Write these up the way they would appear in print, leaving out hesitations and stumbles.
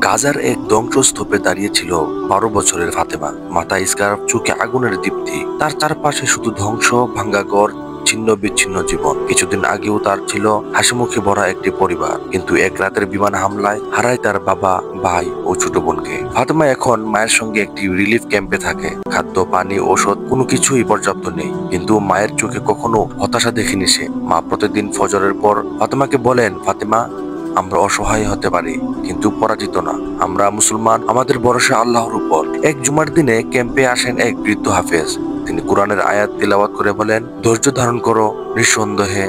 গাজার এক ধ্বংসস্তূপে দাঁড়িয়ে ছিল 12 বছরের ফাতেমা। মাথায় স্কার্ফ, চোখে আগুনের দীপ্তি। তার চারপাশে শুধু ধ্বংস, ভাঙ্গা ঘর, ছিন্ন বিচ্ছিন্ন জীবন। কিছুদিন আগেও তার ছিল হাসিমুখে ভরা একটি পরিবার, কিন্তু এক রাতের বিমান হামলায় হারায় তার বাবা, ভাই ও ছোট বোনকে। ফাতেমা এখন মায়ের সঙ্গে একটি রিলিফ ক্যাম্পে থাকে। খাদ্য, পানি, ঔষধ কোনো কিছুই পর্যাপ্ত নেই, কিন্তু মায়ের চোখে কখনো হতাশা দেখেনি সে। মা প্রতিদিন ফজরের পর ফাতেমাকে বলেন, ফাতেমা, আমরা অসহায় হতে পারি, কিন্তু পরাজিত না। আমরা মুসলমান, আমাদের ভরসা আল্লাহর উপর। এক জুমার দিনে ক্যাম্পে আসেন এক বৃদ্ধ হাফেজ। তিনি কোরআনের আয়াত তিলাওয়াত করে বলেন, ধৈর্য ধারণ করো, নিঃসন্দেহে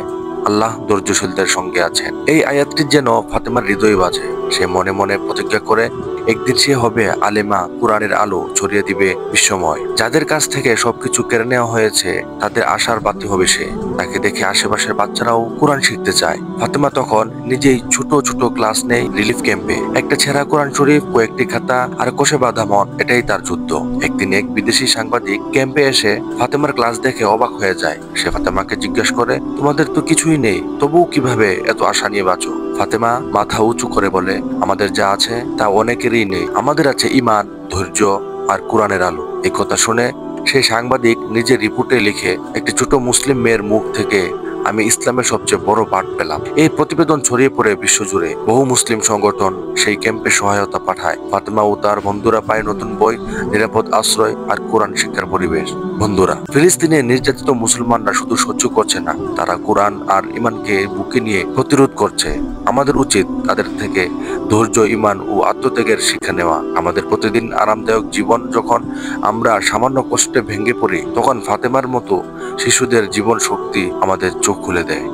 আল্লাহ ধৈর্যশীলদের সঙ্গে আছেন। এই আয়াতটি যেন ফাতেমার হৃদয় বাজে। সে মনে মনে প্রতিজ্ঞা করে, একদিন সে হবে আলেমা, কোরআনের আলো ছড়িয়ে দিবে বিশ্বময়। যাদের কাছ থেকে সবকিছু কেড়ে নেওয়া হয়েছে, তাদের আশার বাতি হবে সে। তাকে দেখে আশেপাশের বাচ্চারাও কোরআন শিখতে চায়। ফাতেমা তখন নিজেই ছোট ছোট ক্লাস নেয় রিলিফ ক্যাম্পে। একটা ছেঁড়া কোরআন শরীফ, কয়েকটি খাতা আর কষে বাঁধা মন, এটাই তার যুদ্ধ। একদিন এক বিদেশি সাংবাদিক ক্যাম্পে এসে ফাতেমার ক্লাস দেখে অবাক হয়ে যায়। সে ফাতেমাকে জিজ্ঞাসা করে, তোমাদের তো কিছুই নেই, তবুও কিভাবে এত আশা নিয়ে বাঁচো? ফাতেমা মাথা উঁচু করে বলে, আমাদের যা আছে তা অনেকেরই নেই। আমাদের আছে ঈমান, ধৈর্য আর কোরআনের আলো। এই কথা শুনে সেই সাংবাদিক নিজের রিপোর্টে লিখে, একটি ছোট মুসলিম মেয়ের মুখ থেকে আমি ইসলামের সবচেয়ে বড় পাঠ পেলাম। এই প্রতিবেদন ছড়িয়ে পড়ে বিশ্বজুড়ে। বহু মুসলিম সংগঠন সেই ক্যাম্পে সহায়তা পাঠায়। ফাতেমা ও তার বন্ধুরা পায় নতুন বই, নিরাপদ আশ্রয় আর কোরআন শিক্ষার পরিবেশ। বন্ধুরা, ফিলিস্তিনে নির্যাতিত মুসলমানরা শুধু সহ্য করছে না, তারা কোরআন আর ঈমানকে বুকে নিয়ে প্রতিরোধ করছে। আমাদের উচিত তাদের থেকে ধৈর্য, ঈমান ও আত্মত্যাগের শিক্ষা নেওয়া। আমাদের প্রতিদিন আরামদায়ক জীবন যখন আমরা সামান্য কষ্টে ভেঙে পড়ি, তখন ফাতেমার মতো শিশুদের জীবন শক্তি আমাদের চোখ খুলে দেয়।